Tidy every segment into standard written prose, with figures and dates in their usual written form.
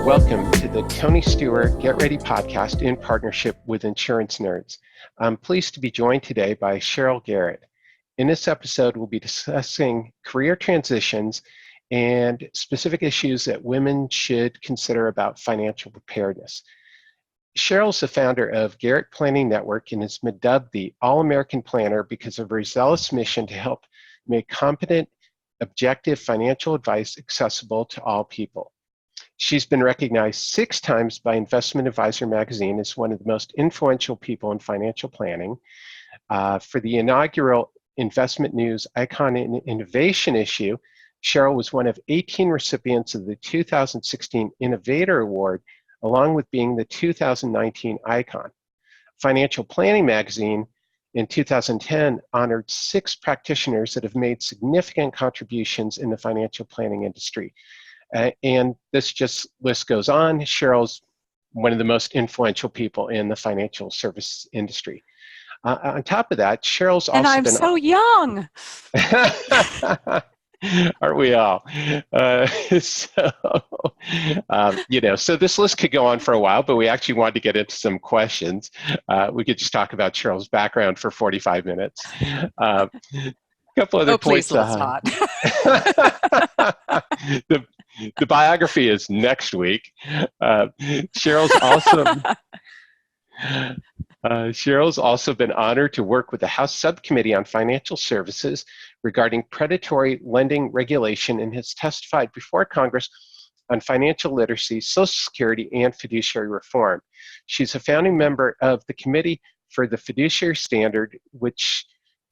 Welcome to the Tony Stewart Get Ready podcast in partnership with Insurance Nerds. I'm pleased to be joined today by Sheryl Garrett. In this episode, we'll be discussing career transitions and specific issues that women should consider about financial preparedness. Sheryl's the founder of Garrett Planning Network and has been dubbed the All-American Planner because of her zealous mission to help make competent, objective financial advice accessible to all people. She's been recognized 6 times by Investment Advisor magazine as one of the most influential people in financial planning. For the inaugural Investment News Icon and Innovation issue, Sheryl was one of 18 recipients of the 2016 Innovator Award, along with being the 2019 Icon. Financial Planning magazine in 2010 honored 6 practitioners that have made significant contributions in the financial planning industry. And this list goes on. Sheryl's one of the most influential people in the financial service industry. On top of that, Sheryl's also and I'm been so young. Aren't we all? So this list could go on for a while, but we actually wanted to get into some questions. We could just talk about Sheryl's background for 45 minutes. A couple other points. Please, let's not. The biography is next week. Sheryl's also been honored to work with the House Subcommittee on Financial Services regarding predatory lending regulation and has testified before Congress on financial literacy, Social Security, and fiduciary reform. She's a founding member of the Committee for the Fiduciary Standard, which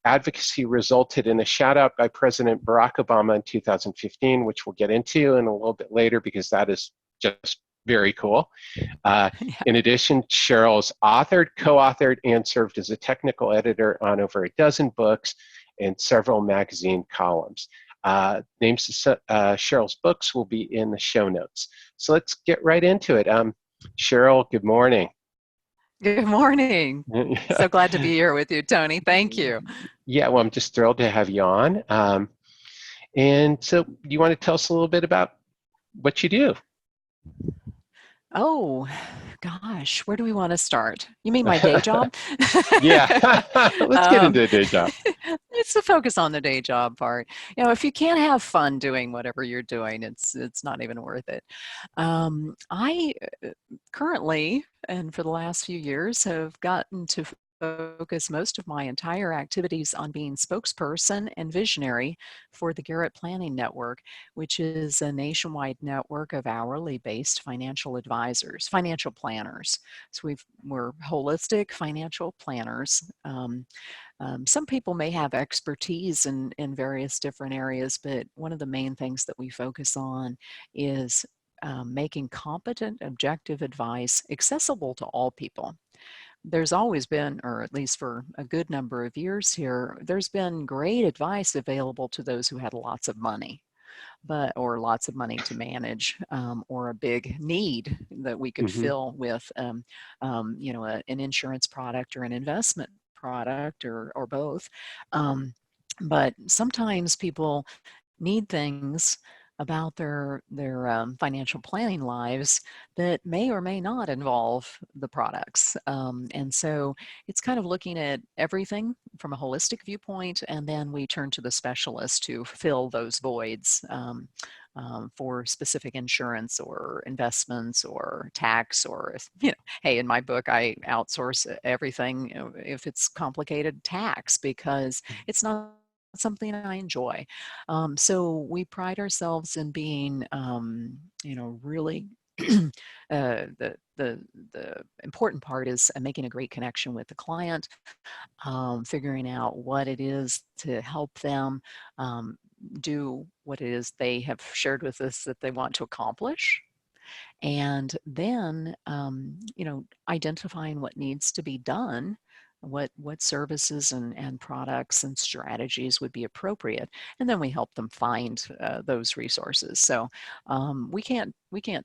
advocacy resulted in a shout out by President Barack Obama in 2015, which we'll get into in a little bit later because that is just very cool. In addition, Sheryl's authored, co-authored, and served as a technical editor on over a dozen books and several magazine columns. Names of Sheryl's books will be in the show notes. So let's get right into it. Sheryl, good morning. Good morning. So glad to be here with you, Tony. Thank you. Yeah, well, I'm just thrilled to have you on. And so you want to tell us a little bit about what you do? Oh, gosh, where do we want to start? You mean my day job? Yeah, let's get into the day job. It's the focus on the day job part. If you can't have fun doing whatever you're doing, it's not even worth it. I currently, and for the last few years, have gotten to focus most of my entire activities on being spokesperson and visionary for the Garrett Planning Network, which is a nationwide network of hourly based financial advisors, financial planners. So we're holistic financial planners. Some people may have expertise in various different areas, but one of the main things that we focus on is making competent, objective advice accessible to all people. There's always been, or at least for a good number of years here, there's been great advice available to those who had lots of money, or lots of money to manage, or a big need that we could fill with, an insurance product or an investment product or both. But sometimes people need things about their financial planning lives that may or may not involve the products. And so it's kind of looking at everything from a holistic viewpoint, and then we turn to the specialist to fill those voids for specific insurance or investments or tax, or hey, in my book, I outsource everything if it's complicated tax because it's not something I enjoy. So we pride ourselves in being, really the important part is making a great connection with the client, figuring out what it is to help them do what it is they have shared with us that they want to accomplish. And then, identifying what needs to be done, what services and products and strategies would be appropriate, and then we help them find those resources. So we can't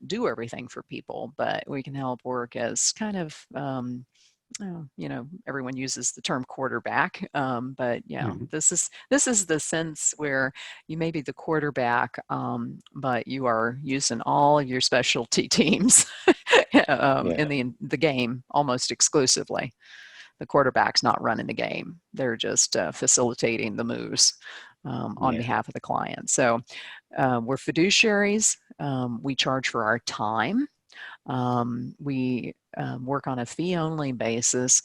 do everything for people, but we can help work as kind of Everyone uses the term quarterback, but Hmm. this is the sense where you may be the quarterback, but you are using all of your specialty teams in Yeah, the game almost exclusively. The quarterback's not running the game; they're just facilitating the moves on yeah. behalf of the client. So we're fiduciaries. We charge for our time. We work on a fee-only basis.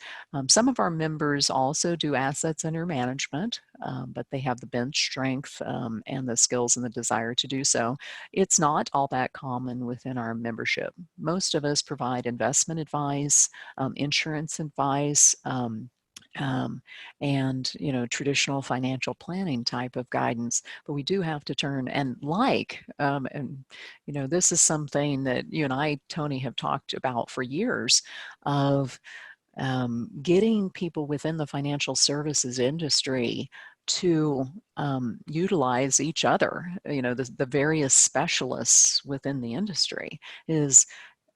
Some of our members also do assets under management, but they have the bench strength and the skills and the desire to do so. It's not all that common within our membership. Most of us provide investment advice, insurance advice, um, and traditional financial planning type of guidance, but we do have to turn and this is something that you and I, Tony, have talked about for years of getting people within the financial services industry to utilize each other, the various specialists within the industry is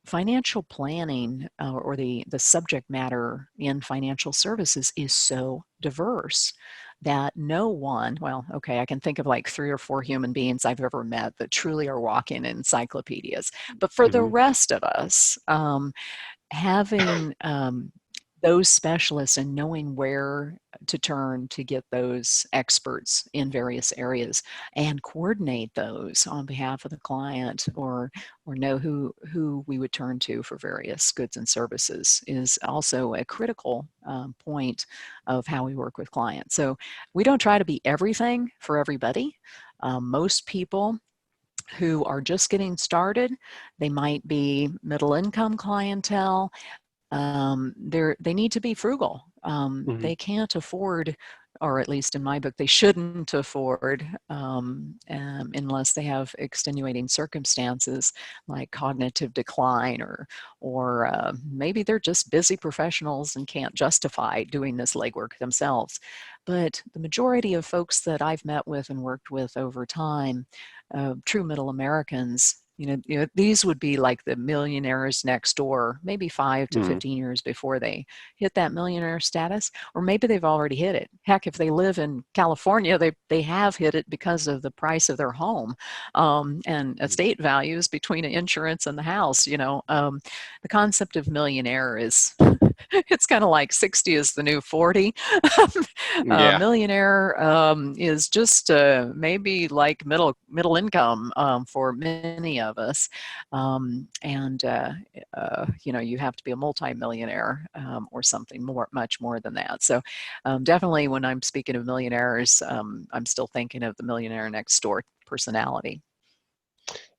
financial planning, or the subject matter in financial services is so diverse that no one, well, okay, I can think of like 3 or 4 human beings I've ever met that truly are walking encyclopedias. But for the Hmm. rest of us, having those specialists and knowing where to turn to get those experts in various areas and coordinate those on behalf of the client, or know who we would turn to for various goods and services is also a critical point of how we work with clients. So we don't try to be everything for everybody. Most people who are just getting started, they might be middle income clientele. They need to be frugal. Hmm. They can't afford, or at least in my book, they shouldn't afford, unless they have extenuating circumstances like cognitive decline, or maybe they're just busy professionals and can't justify doing this legwork themselves. But the majority of folks that I've met with and worked with over time, true middle Americans, these would be like the millionaires next door, maybe 5 to Hmm. 15 years before they hit that millionaire status, or maybe they've already hit it. Heck, if they live in California, they have hit it because of the price of their home, and estate values between insurance and the house. The concept of millionaire is it's kind of like 60 is the new 40. Yeah. Millionaire is just maybe like middle income for many of us, and you have to be a multimillionaire or something much more than that. So definitely, when I'm speaking of millionaires, I'm still thinking of the millionaire next door personality.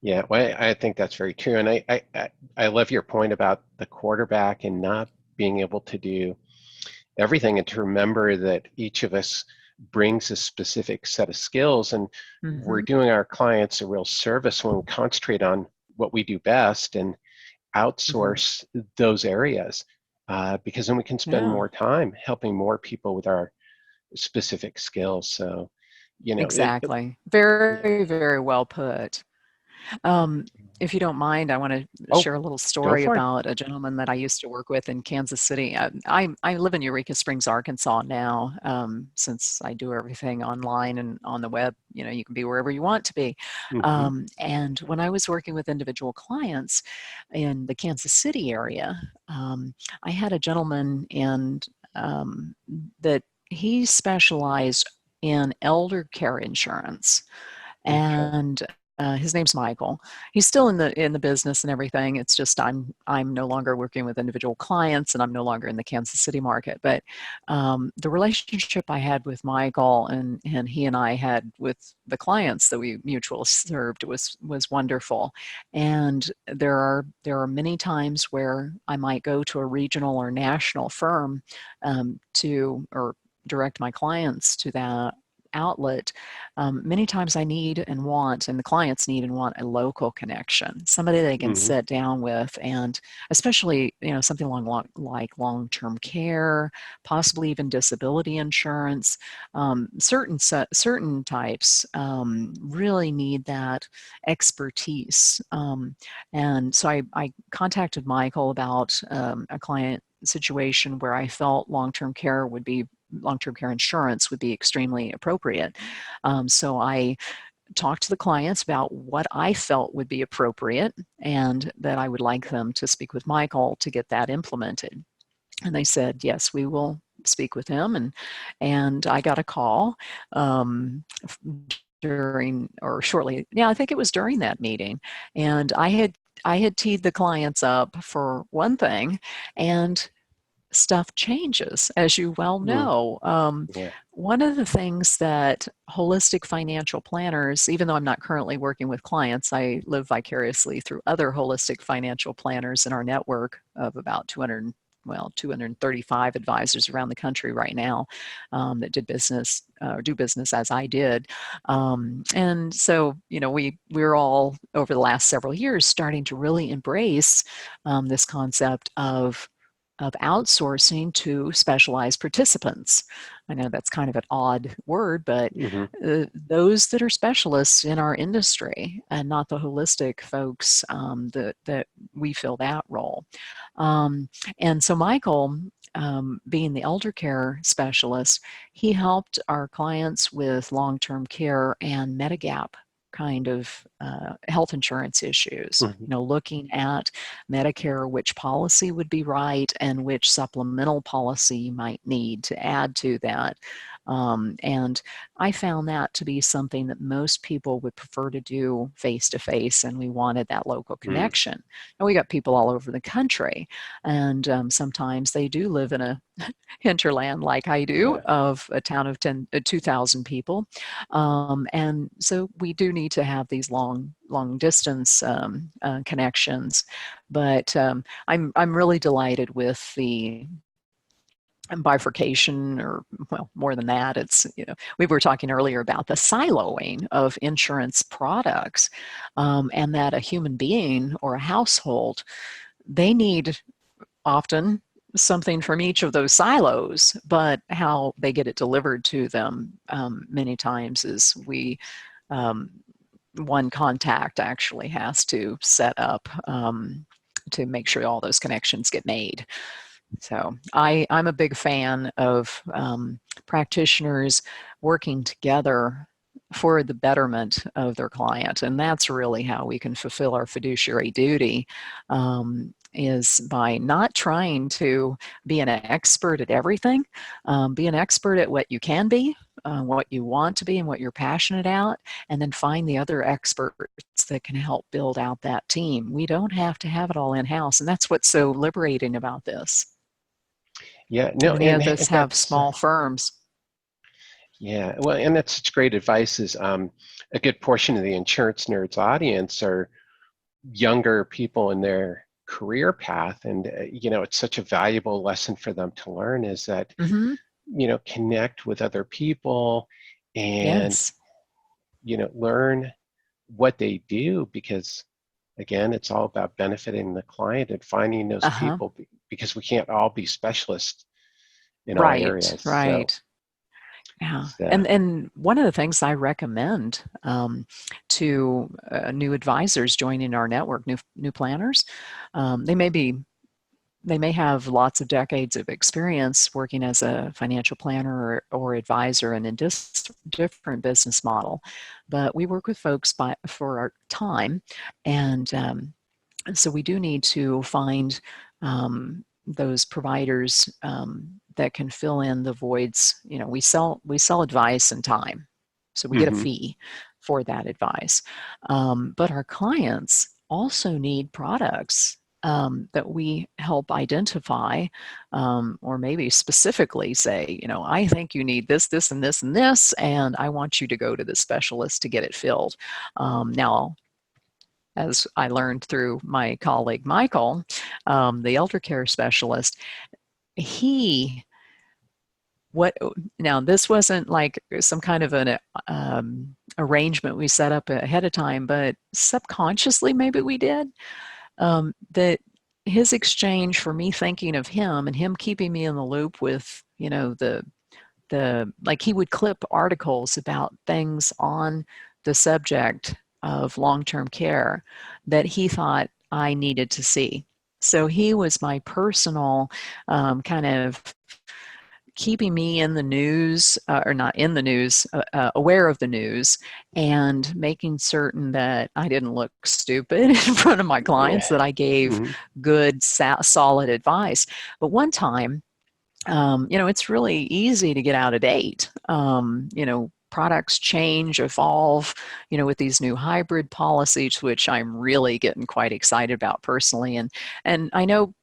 Yeah, well, I think that's very true, and I love your point about the quarterback and not being able to do everything, and to remember that each of us brings a specific set of skills, and we're Hmm. doing our clients a real service when we concentrate on what we do best and Hmm. outsource those areas, because then we can spend Yeah, more time helping more people with our specific skills. So, exactly. yeah. Very, very well put. Um, if you don't mind, I want to Oh, share a little go story for it. about a gentleman that I used to work with in Kansas City. I live in Eureka Springs, Arkansas now, since I do everything online and on the web. You can be wherever you want to be. Hmm. And when I was working with individual clients in the Kansas City area, I had a gentleman that he specialized in elder care insurance, Okay. and his name's Michael. He's still in the business and everything. It's just I'm no longer working with individual clients, and I'm no longer in the Kansas City market. But the relationship I had with Michael, and he and I had with the clients that we mutually served, was wonderful. And there are many times where I might go to a regional or national firm to or direct my clients to that outlet. Many times I need and want, and the clients need and want, a local connection, somebody they can Hmm. sit down with, and especially something like long-term care, possibly even disability insurance. Certain types really need that expertise, and so I contacted Michael about a client situation where I felt long-term care insurance would be extremely appropriate. So I talked to the clients about what I felt would be appropriate and that I would like them to speak with Michael to get that implemented. And they said, yes, we will speak with him. And I got a call during or shortly, I think it was during that meeting. And I had teed the clients up for one thing, and stuff changes, as you well Mm, know. yeah. One of the things that holistic financial planners, even though I'm not currently working with clients, I live vicariously through other holistic financial planners in our network of about 235 advisors around the country right now that do business as I did. And so, we're all over the last several years starting to really embrace this concept of outsourcing to specialized participants. I know that's kind of an odd word, but Hmm. those that are specialists in our industry and not the holistic folks that we fill that role. Um, and so Michael, being the elder care specialist, he helped our clients with long-term care and Medigap kind of health insurance issues, Hmm. looking at Medicare, which policy would be right and which supplemental policy you might need to add to that. And I found that to be something that most people would prefer to do face to face, and we wanted that local Mm, connection. And we got people all over the country, and sometimes they do live in a hinterland like I do yeah. of a town of 2,000 people. And so we do need to have these long distance connections. But I'm really delighted with the bifurcation, or well, more than that. It's, we were talking earlier about the siloing of insurance products, and that a human being or a household, they need often something from each of those silos, but how they get it delivered to them many times is um, one contact actually has to set up to make sure all those connections get made. So I'm a big fan of practitioners working together for the betterment of their client. And that's really how we can fulfill our fiduciary duty, is by not trying to be an expert at everything. Be an expert at what you can be, what you want to be, and what you're passionate about, and then find the other experts that can help build out that team. We don't have to have it all in-house, and that's what's so liberating about this. Yeah. No, Many and of us have that's small firms. yeah. Well, and that's such great advice. Is a good portion of the insurance nerds audience are younger people in their career path, and it's such a valuable lesson for them to learn. Is that Hmm. connect with other people, and Yes. learn what they do, because again, it's all about benefiting the client and finding those Uh-huh. people, because we can't all be specialists in all Right, areas. So, right. Yeah. so And one of the things I recommend to new advisors joining our network, new planners, they may have lots of decades of experience working as a financial planner or advisor in a different business model, but we work with folks for our time, and so we do need to find those providers that can fill in the voids. We sell advice and time, so we get a hmm. fee for that advice. But our clients also need products that we help identify, or maybe specifically say, I think you need this, this, and this, and this, and I want you to go to the specialist to get it filled. Now, as I learned through my colleague Michael, the elder care specialist, he what now this wasn't like some kind of an arrangement we set up ahead of time, but subconsciously maybe we did, that his exchange for me thinking of him and him keeping me in the loop with the like, he would clip articles about things on the subject of long-term care that he thought I needed to see. So he was my personal kind of keeping me in the news, or not in the news, aware of the news, and making certain that I didn't look stupid in front of my clients, that I gave Mhm. good, solid advice. But one time, it's really easy to get out of date. Products change, evolve, with these new hybrid policies, which I'm really getting quite excited about personally. And I know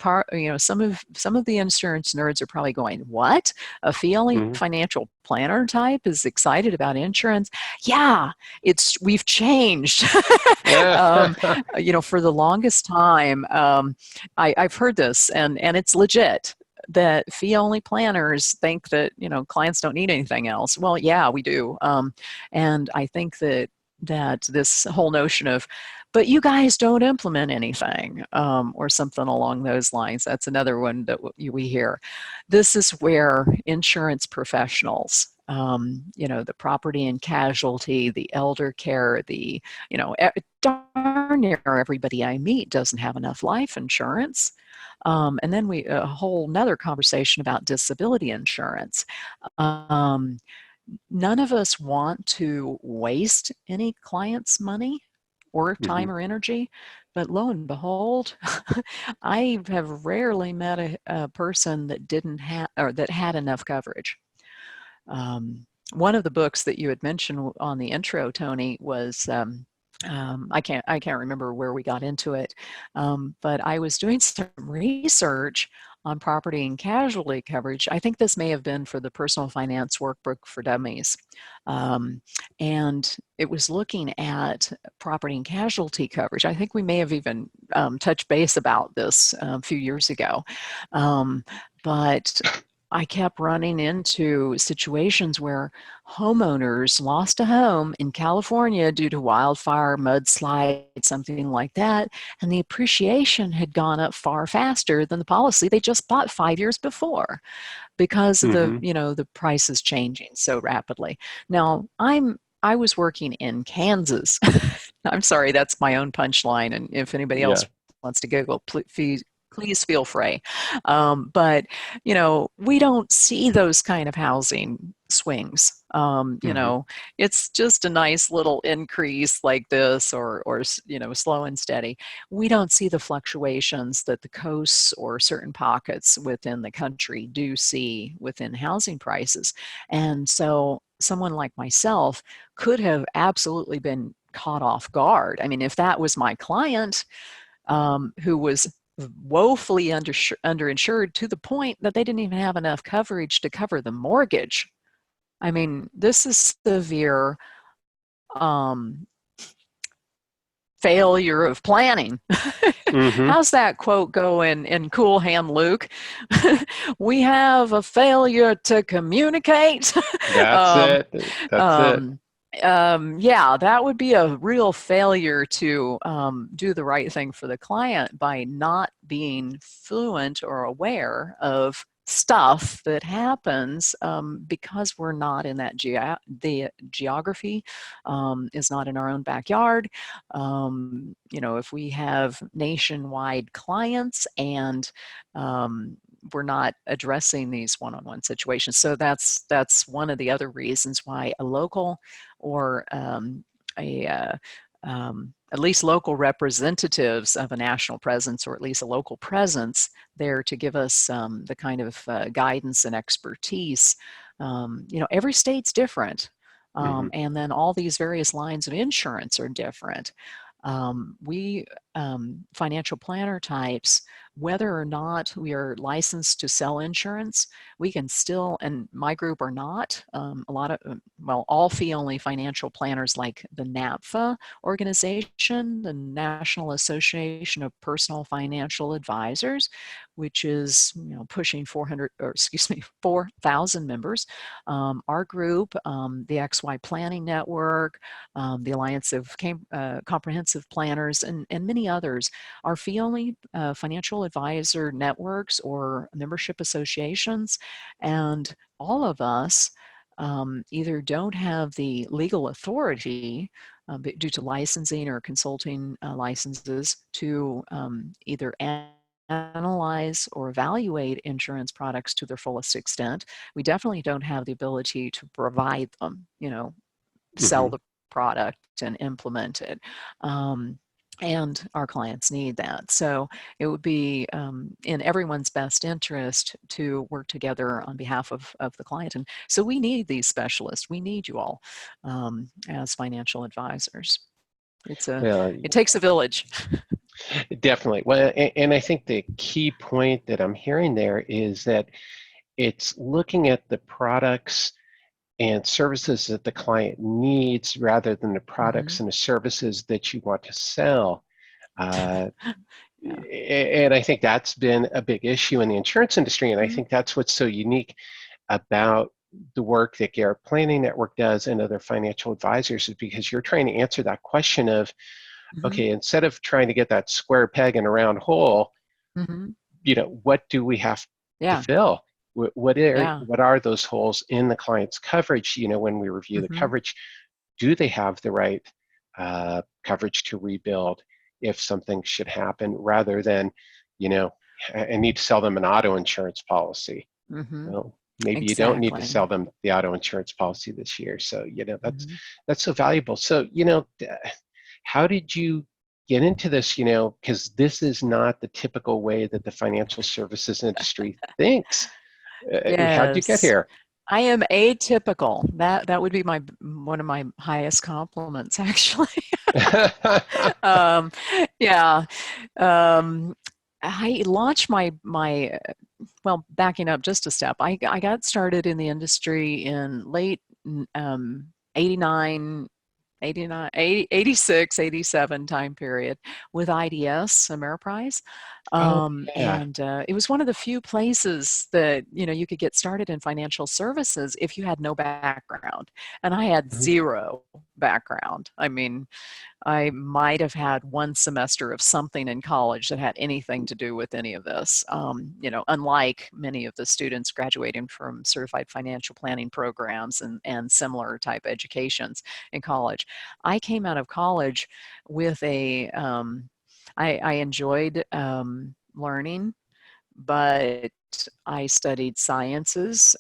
some of the insurance nerds are probably going, "What? A fee only Mhm. financial planner type is excited about insurance?" Yeah, we've changed. um, for the longest time, I've heard this, and it's legit, that fee only planners think that clients don't need anything else. Well, yeah, we do. And I think that this whole notion of, but you guys don't implement anything, or something along those lines, that's another one that we hear. This is where insurance professionals, the property and casualty, the elder care, darn near everybody I meet doesn't have enough life insurance. And then a whole nother conversation about disability insurance. Um, None of us want to waste any client's money or time Mhm. or energy, but lo and behold, I have rarely met a person that didn't have, or that had enough coverage. One of the books that you had mentioned on the intro, Tony, was I can't remember where we got into it, but I was doing some research on property and casualty coverage. I think this may have been for the Personal Finance Workbook for Dummies, um, and it was looking at property and casualty coverage. I think we may have even touched base about this a few years ago, but I kept running into situations where homeowners lost a home in California due to wildfire, mudslide, something like that, and the appreciation had gone up far faster than the policy they just bought 5 years before, because of Mhm. the prices changing so rapidly. Now, I was working in Kansas. I'm sorry, that's my own punchline, and if anybody else Yeah. wants to Google, please feel free. But we don't see those kind of housing swings. Mhm. It's just a nice little increase like this, or slow and steady. We don't see the fluctuations that the coasts or certain pockets within the country do see within housing prices. And so someone like myself could have absolutely been caught off guard. I mean, if that was my client, who was woefully underinsured to the point that they didn't even have enough coverage to cover the mortgage. I mean, this is severe um, failure of planning. Mhm. How's that quote go in Cool Hand Luke? We have a failure to communicate. That's um, it. That's it. um, yeah, that would be a real failure to do the right thing for the client by not being fluent or aware of stuff that happens, because we're not in that the geography is not in our own backyard. If we have nationwide clients, and we're not addressing these one-on-one situations. So that's one of the other reasons why a local, or at least local representatives of a national presence, or at least a local presence there to give us the kind of guidance and expertise. Every state's different. Mhm. And then all these various lines of insurance are different. We financial planner types, whether or not we are licensed to sell insurance, we can still, and my group are not, all fee only financial planners like the NAPFA organization, the National Association of Personal Financial Advisors, which is pushing 400, or excuse me, 4,000 members. Our group, the XY Planning Network, the Alliance of Comprehensive Planners, and many others are fee only financial advisor networks or membership associations. And all of us either don't have the legal authority, due to licensing or consulting licenses, to either analyze or evaluate insurance products to their fullest extent. We definitely don't have the ability to provide them, sell Hmm. the product and implement it. And our clients need that. So it would be in everyone's best interest to work together on behalf of the client. And so we need these specialists. We need you all as financial advisors. Well, It takes a village. definitely. Well, and I think the key point that I'm hearing there is that it's looking at the products and services that the client needs rather than the products Hmm. and the services that you want to sell. Uh, Yeah. and I think that's been a big issue in the insurance industry. And I Hmm. think that's what's so unique about the work that Garrett Planning Network does and other financial advisors is because you're trying to answer that question of, Hmm. okay, instead of trying to get that square peg in a round hole, Hmm. what do we have to Yeah. fill? Yeah. What are those holes in the client's coverage? When we review the Hmm. coverage, do they have the right coverage to rebuild if something should happen, rather than, you know, I need to sell them an auto insurance policy. Hmm. Well, maybe you don't need to Exactly. sell them the auto insurance policy this year. So, Hmm. that's so valuable. So, how did you get into this? Because this is not the typical way that the financial services industry thinks. How did you get Yes. here? I am atypical. That would be my one of my highest compliments, actually. Um, yeah. Um, I launched well, backing up just a step. I got started in the industry in late 89, 89, 80, 86, 87 time period with IDS, Ameriprise. Oh, yeah. And it was one of the few places that, you could get started in financial services if you had no background. And I had Mhm. zero background. I mean, I might have had one semester of something in college that had anything to do with any of this. Unlike many of the students graduating from certified financial planning programs and similar type educations in college, I came out of college with I enjoyed learning, but I studied sciences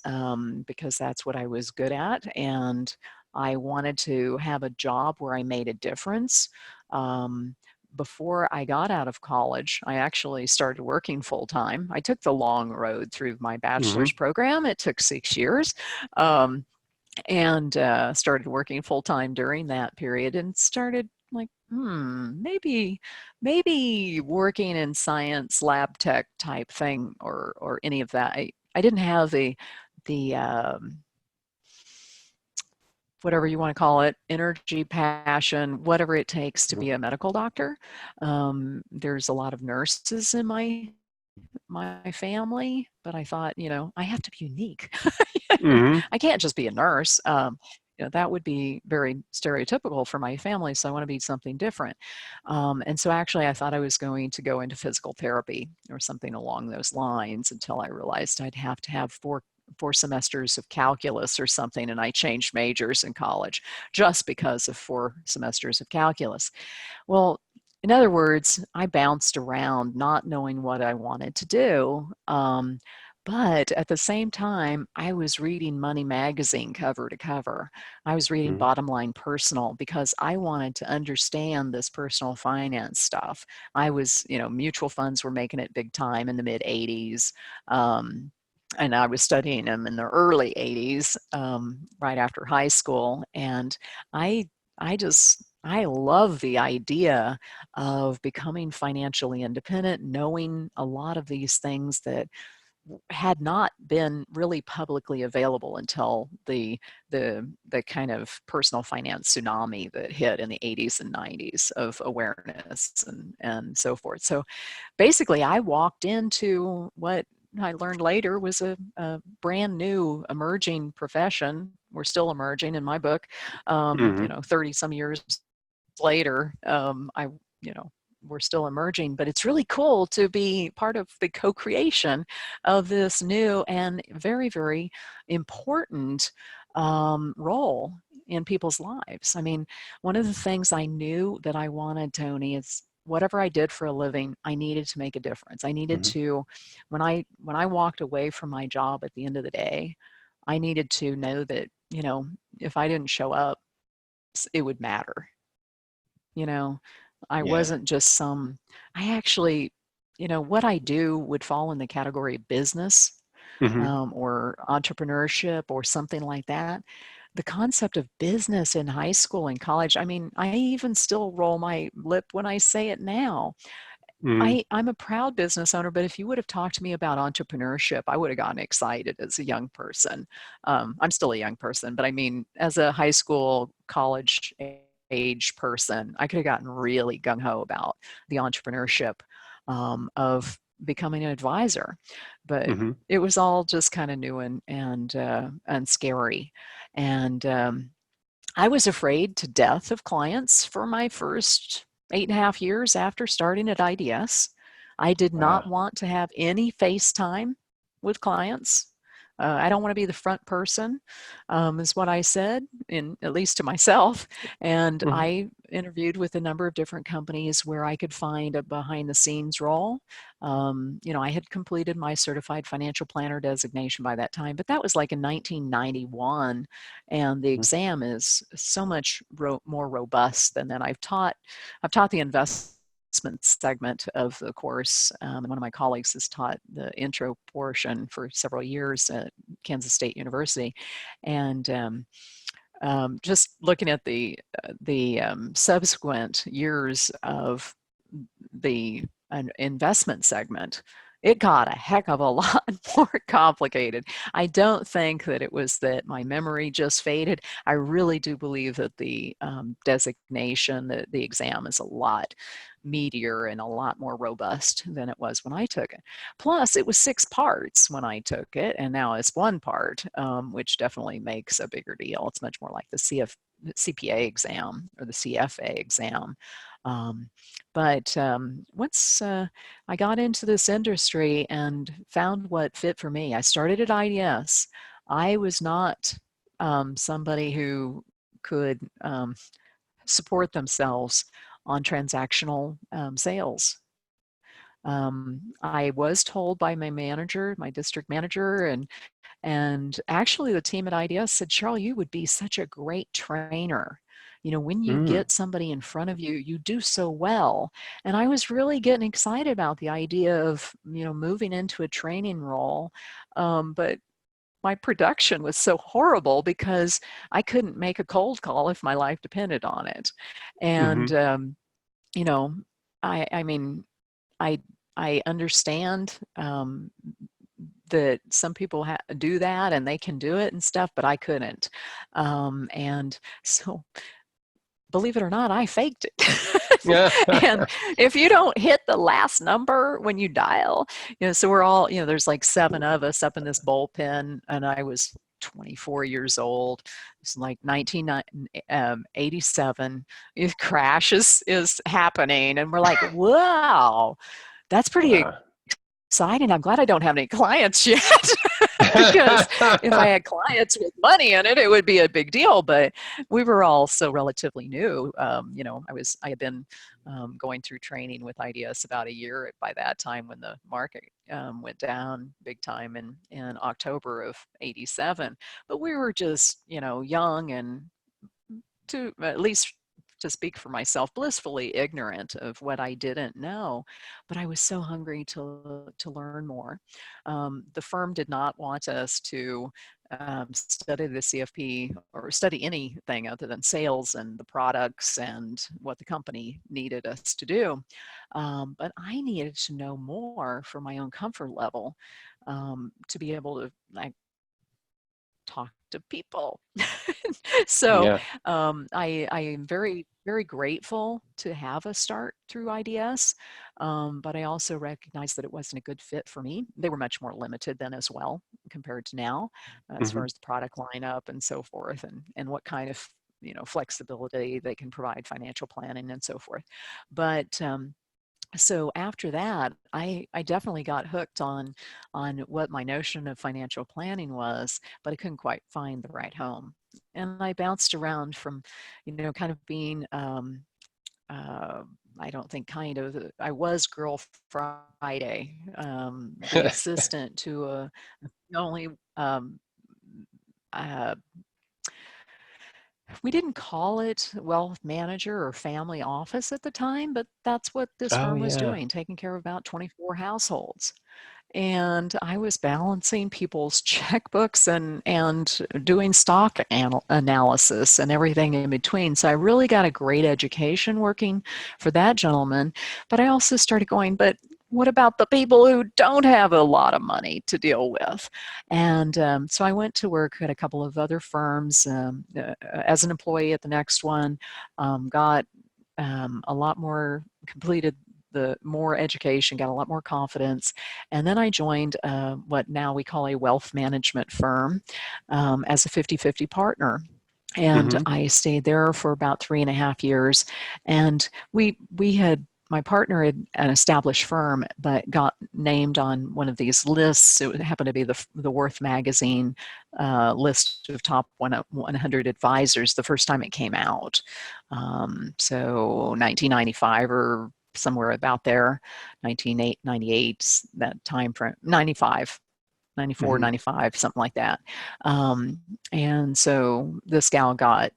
because that's what I was good at. And I wanted to have a job where I made a difference. Um, Before I got out of college, I actually started working full time. I took the long road through my bachelor's Mhm. program. It took 6 years. Um, and started working full time during that period and started like maybe working in science lab tech type thing or any of that. I didn't have the whatever you want to call it, energy, passion, whatever it takes to Mhm. be a medical doctor. There's a lot of nurses in my family, but I thought, I have to be unique. Mhm. I can't just be a nurse. That would be very stereotypical for my family. So I want to be something different. And so actually, I thought I was going to go into physical therapy or something along those lines until I realized I'd have to have four semesters of calculus or something, and I changed majors in college just because of 4 semesters of calculus. Well, in other words, I bounced around not knowing what I wanted to do. But at the same time, I was reading Money Magazine cover to cover. I was reading Mhm. Bottom Line Personal because I wanted to understand this personal finance stuff. Mutual funds were making it big time in the mid 80s. Um, and I was studying them in the early 80s, right after high school. And I I love the idea of becoming financially independent, knowing a lot of these things that had not been really publicly available until the kind of personal finance tsunami that hit in the 80s and 90s of awareness and so forth. So basically, I walked into what I learned later was a brand new emerging profession. We're still emerging in my book. Mhm. 30 some years later, you know, we're still emerging, but it's really cool to be part of the co-creation of this new and very, very important role in people's lives. I mean, one of the things I knew that I wanted, Tony, is whatever I did for a living, I needed to make a difference. I needed Mhm. to, when I walked away from my job at the end of the day, I needed to know that, if I didn't show up, it would matter. You know, I Yeah. wasn't just I actually, what I do would fall in the category of business, Mhm. or entrepreneurship or something like that. The concept of business in high school and college, I mean, I even still roll my lip when I say it now. Mhm. I'm a proud business owner, but if you would have talked to me about entrepreneurship, I would have gotten excited as a young person. I'm still a young person, but I mean, as a high school, college age person, I could have gotten really gung ho about the entrepreneurship of becoming an advisor. But Mhm. it was all just kind of new and scary. And I was afraid to death of clients for my first 8.5 years after starting at IDS. I did not Wow. want to have any FaceTime with clients. I don't want to be the front person, is what I said, at least to myself. And Mhm. I interviewed with a number of different companies where I could find a behind the scenes role. I had completed my certified financial planner designation by that time, but that was like in 1991, and the Mhm. exam is so much more robust than that. I've taught the investment segment of the course, and one of my colleagues has taught the intro portion for several years at Kansas State University. And just looking at the subsequent years of the an investment segment, it got a heck of a lot more complicated. I don't think that it was that my memory just faded. I really do believe that the designation, the exam, is a lot meatier and a lot more robust than it was when I took it. Plus, it was 6 parts when I took it, and now it's 1 part, which definitely makes a bigger deal. It's much more like the CPA exam or the CFA exam. Um, but once I got into this industry and found what fit for me, I started at IDS. I was not somebody who could support themselves on transactional sales. I was told by my manager, my district manager, and actually the team at IDS said, Cheryl, you would be such a great trainer. When you Mm. get somebody in front of you, you do so well. And I was really getting excited about the idea of, moving into a training role. But my production was so horrible because I couldn't make a cold call if my life depended on it. And, Mhm. you know, I mean, I I understand that some people do that and they can do it and stuff, but I couldn't. And so, believe it or not, I faked it. Yeah. And if you don't hit the last number when you dial, so we're all, there's like 7 of us up in this bullpen, and I was 24 years old. It's like 1987. Crash is happening, and we're like, wow, that's pretty Wow. exciting. I'm glad I don't have any clients yet. Because if I had clients with money in it, it would be a big deal. But we were all so relatively new. I had been going through training with IDS about a year by that time when the market went down big time in October of '87. But we were just, young and, to at least to speak for myself, blissfully ignorant of what I didn't know, but I was so hungry to learn more. The firm did not want us to study the CFP or study anything other than sales and the products and what the company needed us to do. But I needed to know more for my own comfort level, to be able to, like, talk to people. So Yeah. I am very, very grateful to have a start through IDS, but I also recognize that it wasn't a good fit for me. They were much more limited then as well compared to now, as far Mhm. as the product lineup and so forth, and what kind of flexibility they can provide, financial planning and so forth. But so after that, I definitely got hooked on what my notion of financial planning was, but I couldn't quite find the right home. And I bounced around from, kind of being I don't think I was Girl Friday, the assistant to the only, uh, we didn't call it wealth manager or family office at the time, but that's what this Oh firm was yeah. doing, taking care of about 24 households. And I was balancing people's checkbooks and doing stock analysis and everything in between. So I really got a great education working for that gentleman. But I also started going, but what about the people who don't have a lot of money to deal with? And so I went to work at a couple of other firms as an employee at the next one, got a lot more, completed the more education, got a lot more confidence. And then I joined what now we call a wealth management firm as a 50-50 partner. And Mm-hmm. I stayed there for about 3.5 years. And we had my partner had an established firm, but got named on one of these lists. It happened to be the Worth magazine list of top 100 advisors the first time it came out. So 1995 or somewhere about there, 1998, that time frame, 95. 94, Mm-hmm. 95, something like that. Um, and so this gal got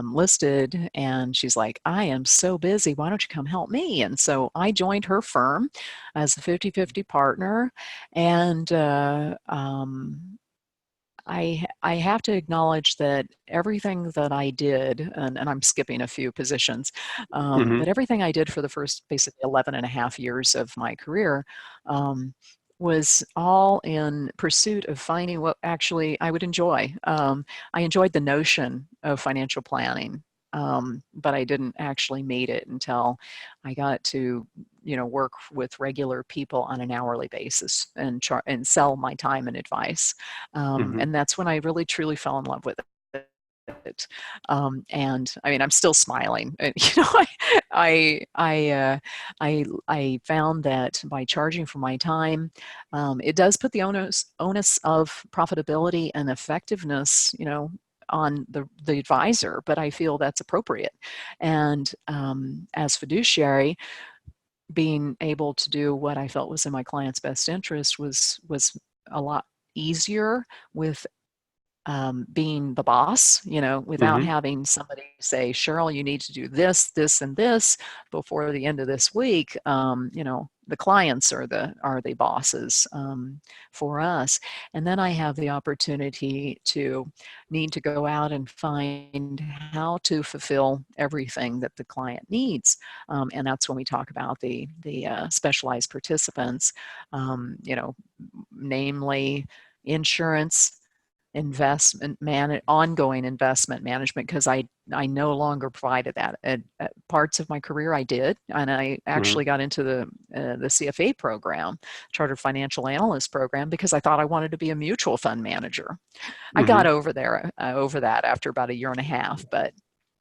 listed, and she's like, I am so busy. Why don't you come help me? And so I joined her firm as a 50-50 partner. And I have to acknowledge that everything that I did, and I'm skipping a few positions, Mm-hmm. but everything I did for the first basically 11 and a half years of my career um, was all in pursuit of finding what actually I would enjoy. I enjoyed the notion of financial planning, but I didn't actually meet it until I got to work with regular people on an hourly basis and sell my time and advice. Mm-hmm. And that's when I really truly fell in love with it. And I mean, I'm still smiling. And, I found that by charging for my time, it does put the onus of profitability and effectiveness, on the advisor, but I feel that's appropriate. And as fiduciary, being able to do what I felt was in my client's best interest was a lot easier with being the boss, without Mm-hmm. having somebody say, Sheryl, you need to do this, this, and this before the end of this week. The clients are the bosses for us. And then I have the opportunity to need to go out and find how to fulfill everything that the client needs. And that's when we talk about the specialized participants, namely insurance, ongoing investment management, because I no longer provided that. At parts of my career I did, and I Mm-hmm. actually got into the CFA program, Chartered Financial Analyst program, because I thought I wanted to be a mutual fund manager. I Mm-hmm. got over that after about a year and a half, but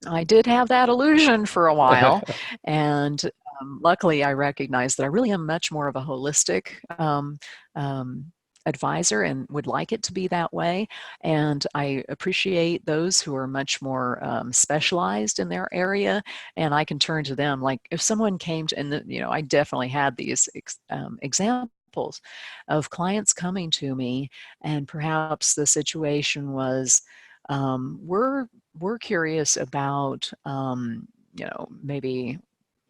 I did have that illusion for a while. And luckily I recognized that I really am much more of a holistic um, advisor and would like it to be that way. And I appreciate those who are much more specialized in their area, and I can turn to them. Like if someone came to, and I definitely had these examples of clients coming to me, and perhaps the situation was, we're curious about, maybe,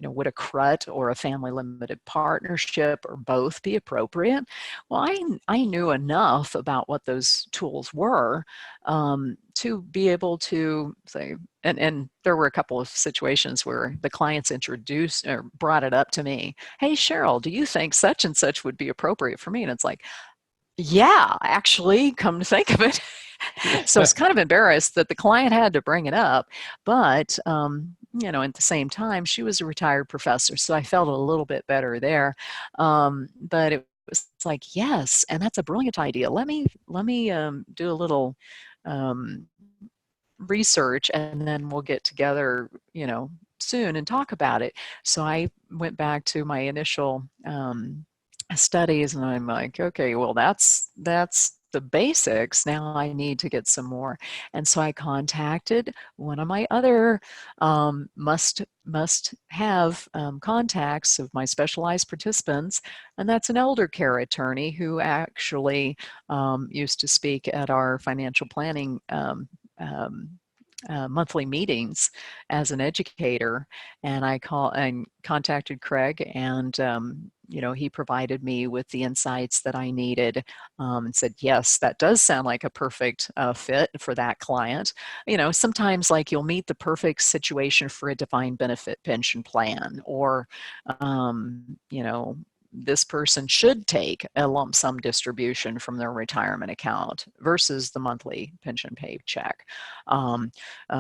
would a CRUT or a family limited partnership or both be appropriate? Well, I knew enough about what those tools were to be able to say, and there were a couple of situations where the clients introduced or brought it up to me. Hey, Sheryl, do you think such and such would be appropriate for me? And it's like, yeah, actually, come to think of it. So I was kind of embarrassed that the client had to bring it up, but at the same time, she was a retired professor, so I felt a little bit better there. But it was like, yes, and that's a brilliant idea. Let me do a little um, research, and then we'll get together, soon and talk about it. So I went back to my initial studies, and I'm like, okay, well, that's the basics. Now I need to get some more. And so I contacted one of my other must have contacts of my specialized participants, and that's an elder care attorney who actually used to speak at our financial planning um, monthly meetings as an educator. And I contacted Craig, and he provided me with the insights that I needed, and said, yes, that does sound like a perfect fit for that client. Sometimes like you'll meet the perfect situation for a defined benefit pension plan, or this person should take a lump sum distribution from their retirement account versus the monthly pension paycheck.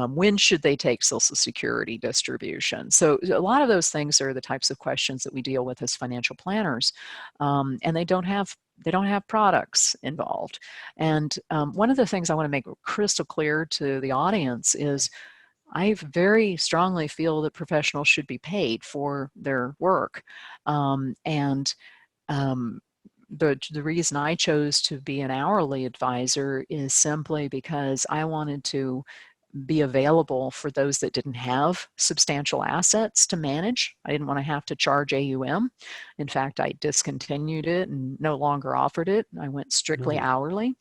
When should they take Social Security distribution? So a lot of those things are the types of questions that we deal with as financial planners, and they don't have products involved. And one of the things I want to make crystal clear to the audience is I very strongly feel that professionals should be paid for their work. And the reason I chose to be an hourly advisor is simply because I wanted to be available for those that didn't have substantial assets to manage. I didn't want to have to charge AUM. In fact, I discontinued it and no longer offered it. I went strictly hourly.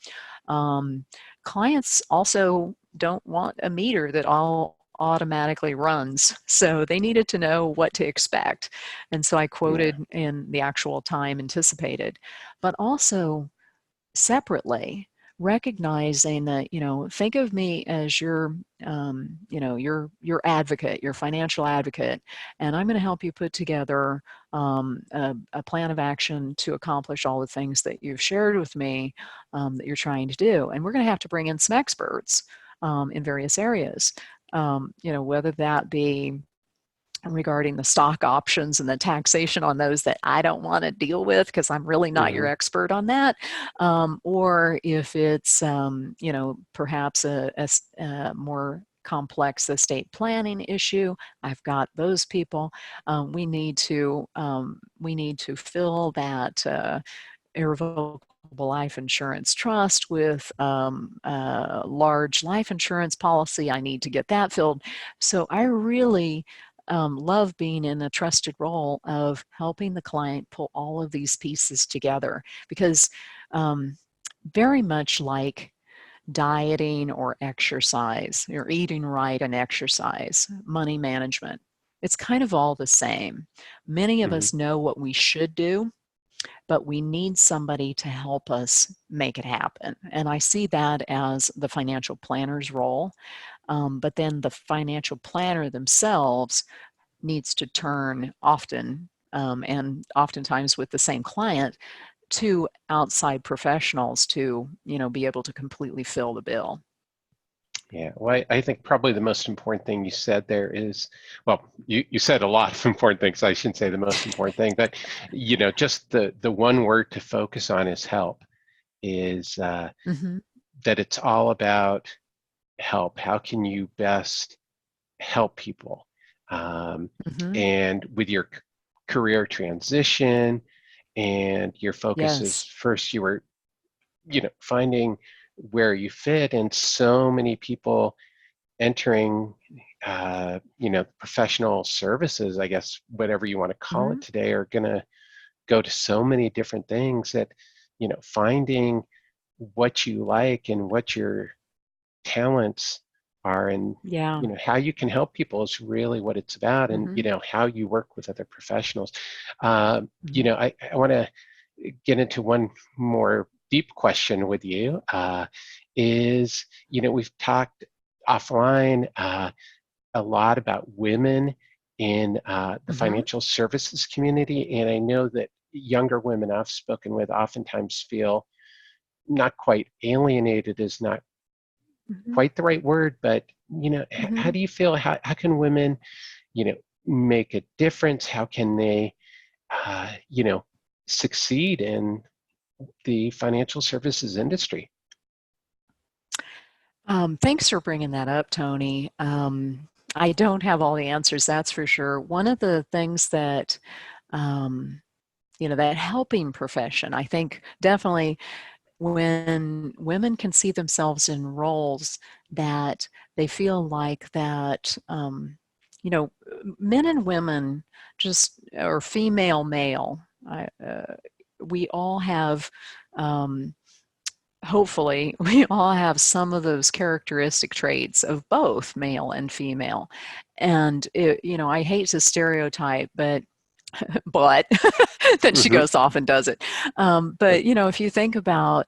Clients also don't want a meter that all automatically runs, so they needed to know what to expect. And so I quoted in the actual time anticipated, but also separately recognizing that, think of me as your advocate, your financial advocate, and I'm going to help you put together a plan of action to accomplish all the things that you've shared with me that you're trying to do. And we're going to have to bring in some experts in various areas, whether that be regarding the stock options and the taxation on those that I don't want to deal with because I'm really not your expert on that, or if it's perhaps a more complex estate planning issue. I've got those people. We need to fill that irrevocable life insurance trust with a large life insurance policy. I need to get that filled. So I really love being in a trusted role of helping the client pull all of these pieces together, because very much like dieting or exercise, or eating right and exercise, money management, it's kind of all the same. Many of us know what we should do, but we need somebody to help us make it happen. And I see that as the financial planner's role. But then the financial planner themselves needs to turn often, and oftentimes with the same client, to outside professionals to be able to completely fill the bill. Yeah, well, I think probably the most important thing you said there is, well, you said a lot of important things. I shouldn't say the most important thing, but just the one word to focus on is help. Is Mm-hmm. that it's all about help. How can you best help people? Mm-hmm. And with your career transition and your focus is Yes. first you were, finding where you fit, and so many people entering, professional services, I guess, whatever you want to call Mm-hmm. it today, are going to go to so many different things that, finding what you like and what your talents are, and Yeah. how you can help people is really what it's about, and Mm-hmm. how you work with other professionals. Mm-hmm. I want to get into one more deep question with you. Is we've talked offline a lot about women in the Mm-hmm. financial services community, and I know that younger women I've spoken with oftentimes feel not quite alienated is not Mm-hmm. quite the right word, but how Mm-hmm. do you feel? How can women, make a difference? How can they, uh, you know, succeed in the financial services industry? Thanks for bringing that up, Tony. I don't have all the answers, that's for sure. One of the things that that helping profession, I think definitely when women can see themselves in roles that they feel like that, you know, men and women just, or female, male, we all have, hopefully, we all have some of those characteristic traits of both male and female. And, I hate to stereotype, but then she Hmm. goes off and does it. But if you think about,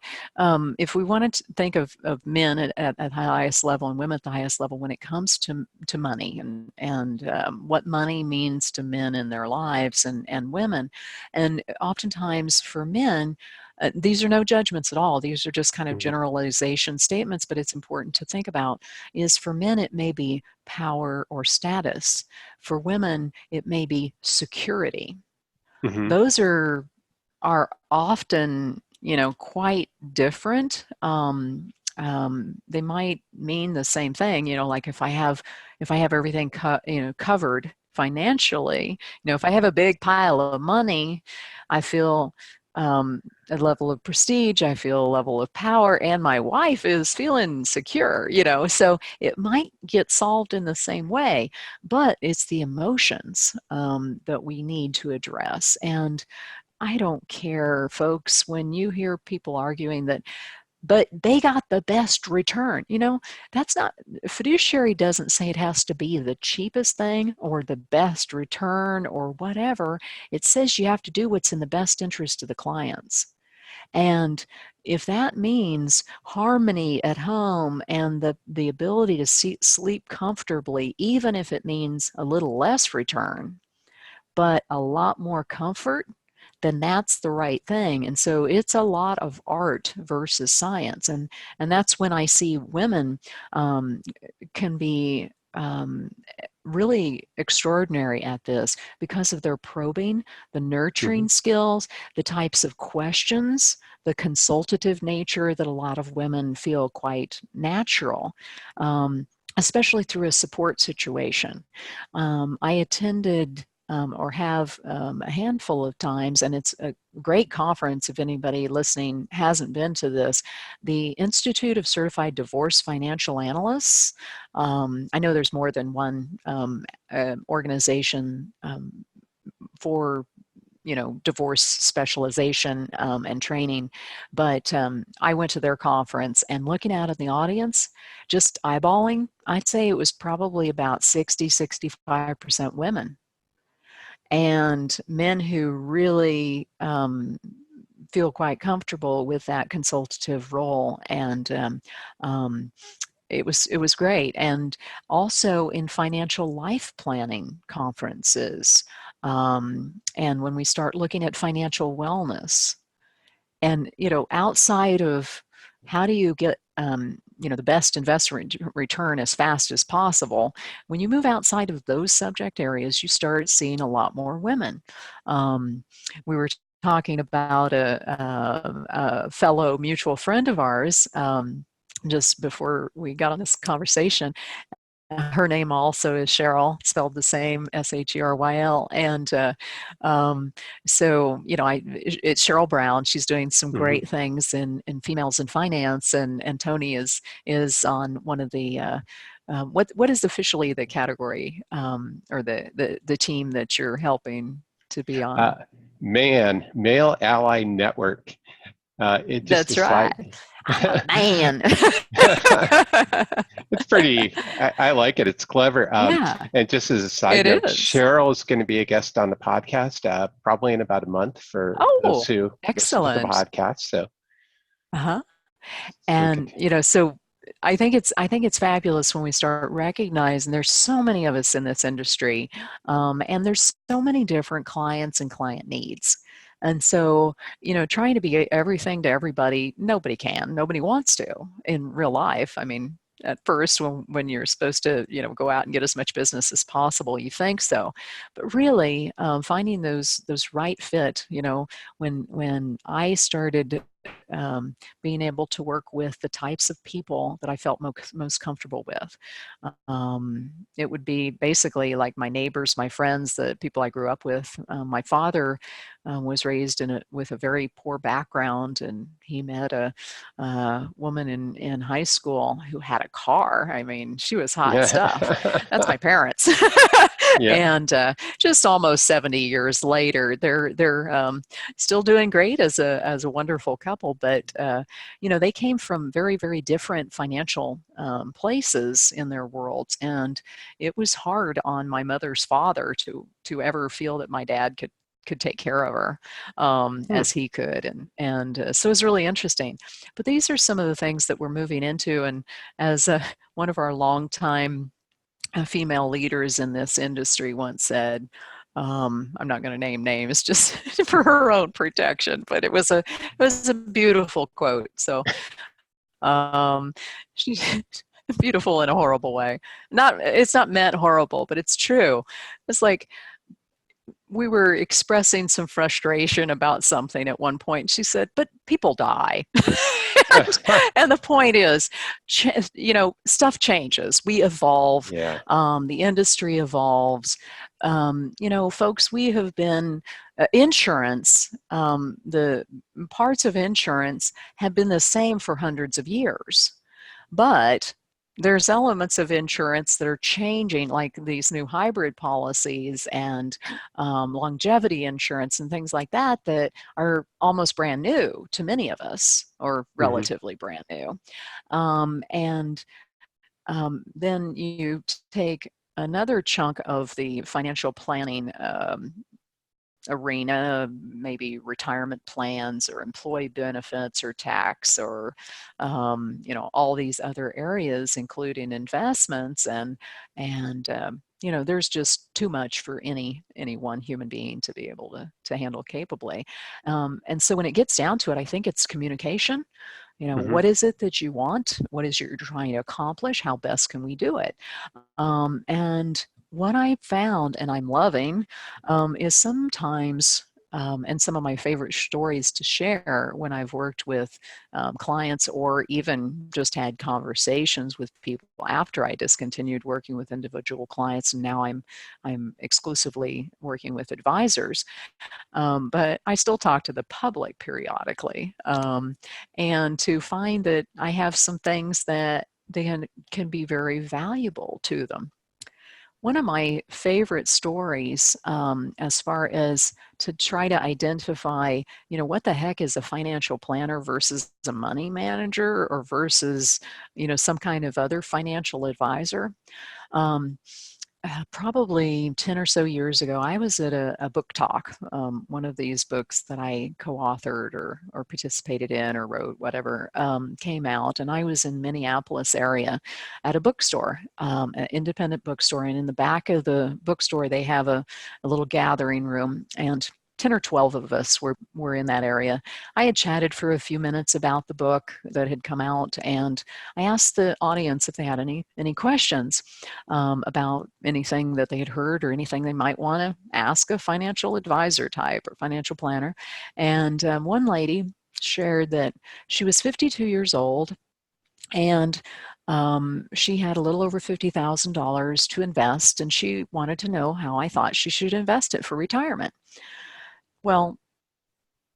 if we wanted to think of men at the highest level and women at the highest level when it comes to money and what money means to men in their lives and women, and oftentimes for men. These are no judgments at all. These are just kind of Hmm. generalization statements, but it's important to think about is for men, it may be power or status. For women, it may be security. Hmm. Those are often, quite different. They might mean the same thing, like if I have everything covered financially, if I have a big pile of money, I feel a level of prestige, I feel a level of power, and my wife is feeling secure, so it might get solved in the same way, but it's the emotions that we need to address. And I don't care, folks, when you hear people arguing that, but they got the best return. That's not, fiduciary doesn't say it has to be the cheapest thing or the best return or whatever. It says you have to do what's in the best interest of the clients. And if that means harmony at home and the ability to sleep comfortably, even if it means a little less return, but a lot more comfort, then that's the right thing. And so it's a lot of art versus science. And that's when I see women um, can be really extraordinary at this because of their probing, the Hmm. nurturing skills, the types of questions, the consultative nature that a lot of women feel quite natural. Especially through a support situation. I attended or have a handful of times, and it's a great conference if anybody listening hasn't been to this, the Institute of Certified Divorce Financial Analysts. I know there's more than one organization for divorce specialization and training, but I went to their conference, and looking out at the audience, just eyeballing, I'd say it was probably about 60-65% women, and men who really feel quite comfortable with that consultative role. And it was great. And also in financial life planning conferences, and when we start looking at financial wellness, and outside of how do you get the best investment return as fast as possible, when you move outside of those subject areas, you start seeing a lot more women. We were talking about a fellow mutual friend of ours just before we got on this conversation. Her name also is Sheryl, spelled the same, Sheryl. And so, it's Sheryl Brown. She's doing some Hmm. great things in females in finance, and Tony is on one of the what is officially the category, or the team that you're helping to be Uh, on. Male Ally Network. It just a That's right. slide. I'm a man. It's pretty. I like it. It's clever. Yeah, And just as a side it note, is. Cheryl is going to be a guest on the podcast probably in about a month for those Oh, who listen to the excellent. podcast. Uh-huh. So we could. And so I think it's fabulous when we start recognizing there's so many of us in this industry, and there's so many different clients and client needs. And so, trying to be everything to everybody, nobody can, nobody wants to in real life. I mean, at first, when you're supposed to, go out and get as much business as possible, you think so, but really, finding those right fit. When I started um, being able to work with the types of people that I felt most comfortable with. It would be basically like my neighbors, my friends, the people I grew up with. My father was raised with a very poor background, and he met a woman in high school who had a car. I mean, she was hot stuff. That's my parents. Yeah. And just almost 70 years later, they're still doing great as a wonderful couple. But they came from very, very different financial places in their worlds, and it was hard on my mother's father to ever feel that my dad could take care of her Hmm. as he could, and so it was really interesting. But these are some of the things that we're moving into, and as one of our longtime female leaders in this industry once said, I'm not going to name names just for her own protection, but it was a beautiful quote. So um, she, beautiful in a horrible way. It's not meant horrible, but it's true. It's like we were expressing some frustration about something at one point. She said, "But people die." And the point is, stuff changes. We evolve. Yeah. The industry evolves. Folks, we have been insurance. The parts of insurance have been the same for hundreds of years, but there's elements of insurance that are changing, like these new hybrid policies and longevity insurance and things like that, that are almost brand new to many of us, or Hmm. relatively brand new. And then you take another chunk of the financial planning arena, maybe retirement plans or employee benefits or tax, or all these other areas, including investments, and there's just too much for any one human being to be able to handle capably. And so when it gets down to it, I think it's communication. Hmm. What is it that you want? What is you're trying to accomplish? How best can we do it? And what I found, and I'm loving, is sometimes, and some of my favorite stories to share when I've worked with clients, or even just had conversations with people after I discontinued working with individual clients, and now I'm exclusively working with advisors. But I still talk to the public periodically, and to find that I have some things that they can be very valuable to them. One of my favorite stories, as far as to try to identify, what the heck is a financial planner versus a money manager, or versus, some kind of other financial advisor. Um, Probably 10 or so years ago, I was at a book talk, one of these books that I co-authored or participated in or wrote, whatever, came out, and I was in Minneapolis area at a bookstore, an independent bookstore, and in the back of the bookstore, they have a little gathering room, and 10 or 12 of us were in that area. I had chatted for a few minutes about the book that had come out, and I asked the audience if they had any questions about anything that they had heard, or anything they might want to ask a financial advisor type or financial planner. And one lady shared that she was 52 years old, and she had a little over $50,000 to invest, and she wanted to know how I thought she should invest it for retirement. Well,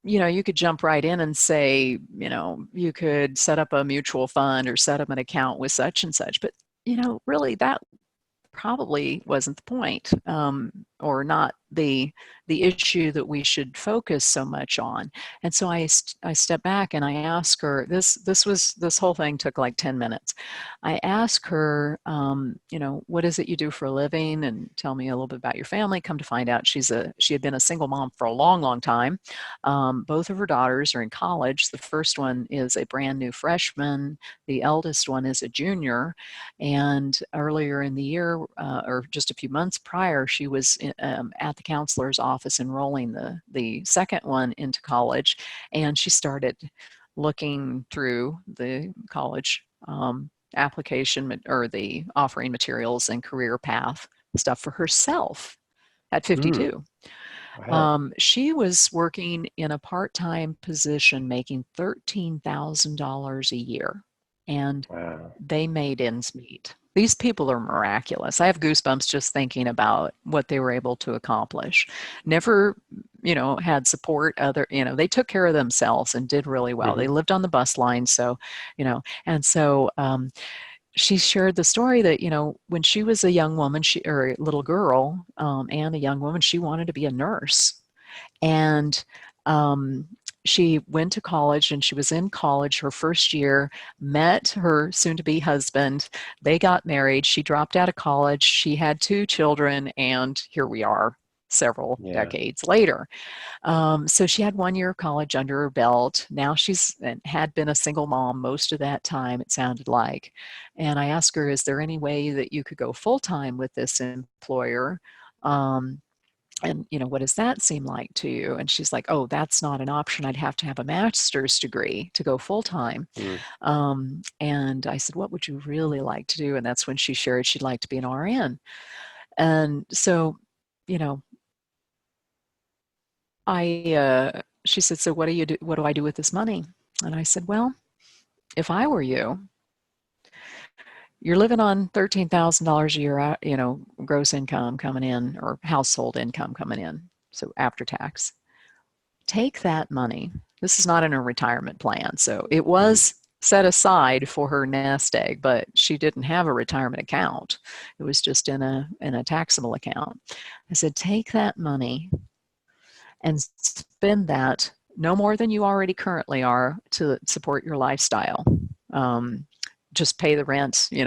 you could jump right in and say, you could set up a mutual fund or set up an account with such and such. But, really, that probably wasn't the point, or not the issue that we should focus so much on. And so I stepped back and I asked her, this whole thing took like 10 minutes. I asked her, what is it you do for a living, and tell me a little bit about your family. Come to find out, she had been a single mom for a long, long time. Both of her daughters are in college. The first one is a brand new freshman. The eldest one is a junior. And earlier in the year, or just a few months prior, she was at the counselor's office enrolling the second one into college, and she started looking through the college application, or the offering materials and career path stuff for herself at Mm. 52. Wow. She was working in a part-time position making $13,000 a year, and Wow. they made ends meet. These people are miraculous. I have goosebumps just thinking about what they were able to accomplish. Never, had support they took care of themselves and did really well. Hmm. They lived on the bus line, so, and so she shared the story that, when she was a young woman, or a little girl, and a young woman, she wanted to be a nurse. And um, she went to college, and she was in college her first year, met her soon to be husband. They got married. She dropped out of college. She had 2 children, and here we are several Yeah. decades later. So she had 1 year of college under her belt. Now she's had been a single mom most of that time, it sounded like. And I asked her, is there any way that you could go full time with this employer? Um, and what does that seem like to you? And she's like, oh, that's not an option. I'd have to have a master's degree to go full time. Mm. And I said, what would you really like to do? And that's when she shared she'd like to be an RN. And so, you know, she said, so what do you do? What do I do with this money? And I said, well, if I were you, you're living on $13,000 a year, gross income coming in, or household income coming in. So after tax, take that money. This is not in a retirement plan. So it Mm. was set aside for her nest egg, but she didn't have a retirement account. It was just in a taxable account. I said, take that money and spend that no more than you already currently are to support your lifestyle. Um, just pay the rent, pay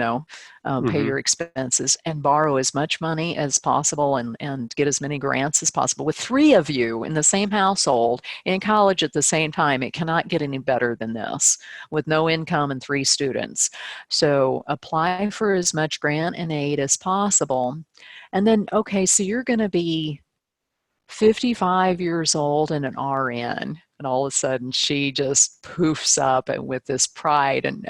Hmm. your expenses, and borrow as much money as possible, and get as many grants as possible. With 3 of you in the same household in college at the same time, it cannot get any better than this with no income and 3 students. So apply for as much grant and aid as possible. And then, okay, so you're going to be 55 years old and an RN. And all of a sudden, she just poofs up and with this pride, and,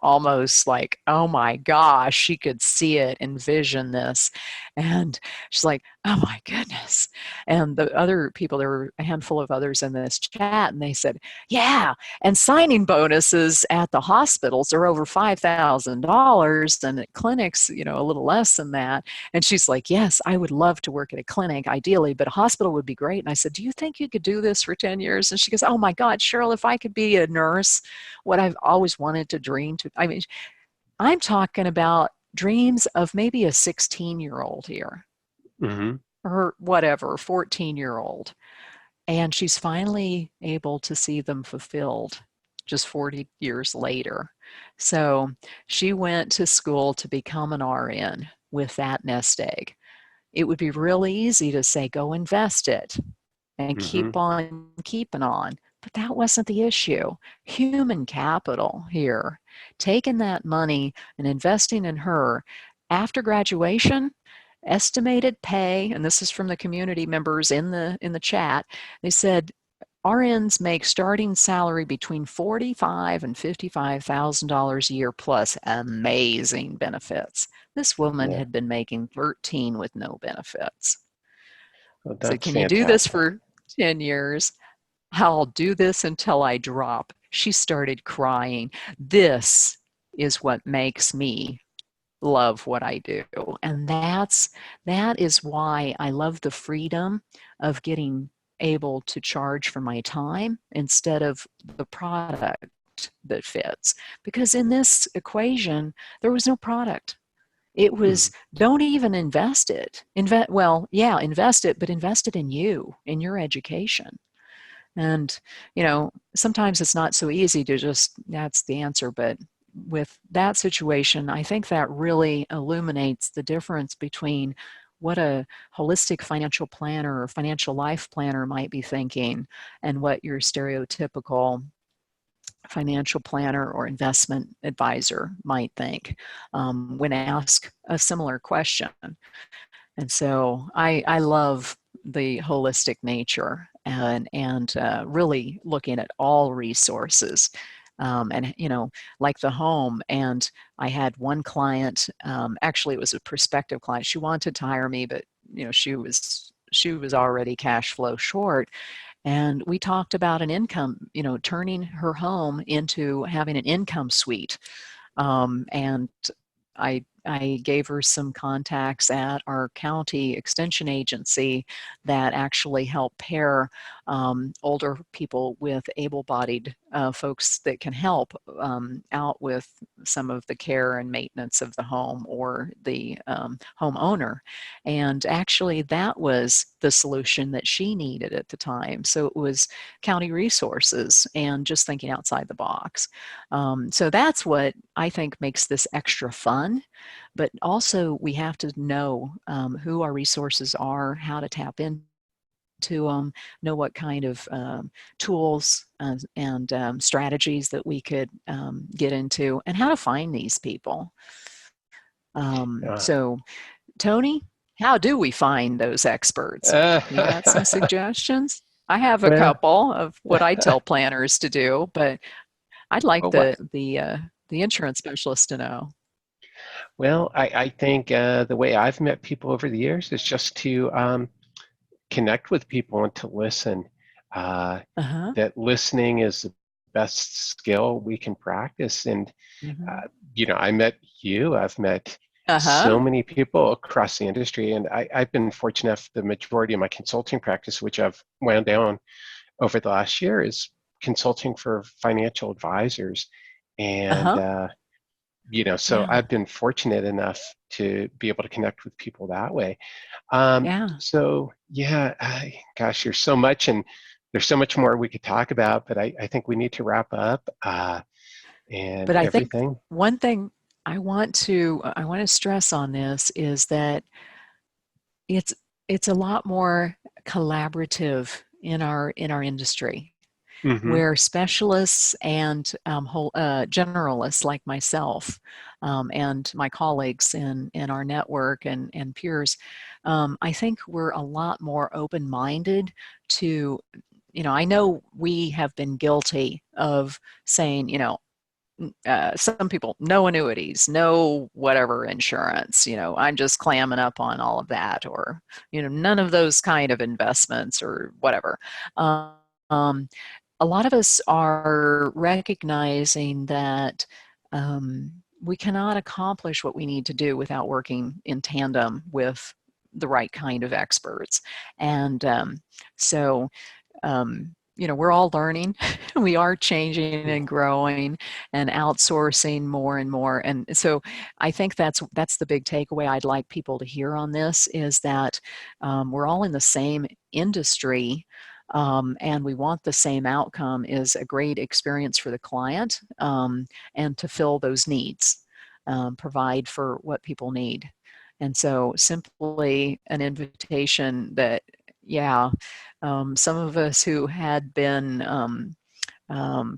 almost like, oh my gosh, she could see it, envision this. And she's like, oh my goodness. And the other people, there were a handful of others in this chat, and they said, yeah. And signing bonuses at the hospitals are over $5,000, and at clinics, a little less than that. And she's like, yes, I would love to work at a clinic, ideally, but a hospital would be great. And I said, do you think you could do this for 10 years? And she goes, oh my God, Sheryl, if I could be a nurse, what I've always wanted to dream to. I mean, I'm talking about dreams of maybe a 16-year-old here, Hmm. or whatever, 14-year-old. And she's finally able to see them fulfilled just 40 years later. So she went to school to become an RN with that nest egg. It would be really easy to say, go invest it and Hmm. keep on keeping on. But that wasn't the issue. Human capital here, taking that money and investing in her after graduation, estimated pay, and this is from the community members in the chat. They said RNs make starting salary between $45,000 and $55,000 a year plus amazing benefits. This woman Yeah. had been making 13 with no benefits. Well, So that's can you do this fantastic. for 10 years? I'll do this until I drop. She started crying. This is what makes me love what I do. And that is why I love the freedom of getting able to charge for my time instead of the product that fits. Because in this equation, there was no product. It Hmm. was, don't even invest it. Invest it, but invest it in you, in your education. And, sometimes it's not so easy to just, that's the answer. But with that situation, I think that really illuminates the difference between what a holistic financial planner or financial life planner might be thinking and what your stereotypical financial planner or investment advisor might think when asked a similar question. And so I love the holistic nature and really looking at all resources. And like the home. And I had one client, actually it was a prospective client. She wanted to hire me, but she was she was already cash flow short. And we talked about an income, turning her home into having an income suite. And I gave her some contacts at our county extension agency that actually help pair older people with able-bodied folks that can help out with some of the care and maintenance of the home or the homeowner. And actually, that was the solution that she needed at the time. So it was county resources and just thinking outside the box. So that's what I think makes this extra fun. But also, we have to know who our resources are, how to tap into them, know what kind of tools and strategies that we could get into, and how to find these people. Yeah. So, Tony, how do we find those experts? You got some suggestions? I have a Well, couple of what I tell planners to do, but I'd like well, what? the insurance specialist to know. Well, I think the way I've met people over the years is just to connect with people and to listen. Uh, Uh-huh. that listening is the best skill we can practice. And Mm-hmm. I met you. I've met Uh-huh. so many people across the industry, and I've been fortunate enough. The majority of my consulting practice, which I've wound down over the last year, is consulting for financial advisors. And Uh-huh. so Yeah. I've been fortunate enough to be able to connect with people that way. Yeah. So yeah, gosh, there's so much, and there's so much more we could talk about, but I think we need to wrap up and But I think everything. one thing I want to stress on this is that it's it's a lot more collaborative in our industry, Hmm. where specialists and generalists like myself and my colleagues in our network and peers, I think we're a lot more open-minded to, I know we have been guilty of saying, some people, no annuities, no whatever insurance, I'm just clamming up on all of that, or, none of those kind of investments or whatever. Um, a lot of us are recognizing that we cannot accomplish what we need to do without working in tandem with the right kind of experts. And so, we're all learning. We are changing and growing and outsourcing more and more. And so I think that's the big takeaway I'd like people to hear on this, is that we're all in the same industry, and we want the same outcome, is a great experience for the client, and to fill those needs, provide for what people need. And so simply an invitation that, yeah, some of us who had been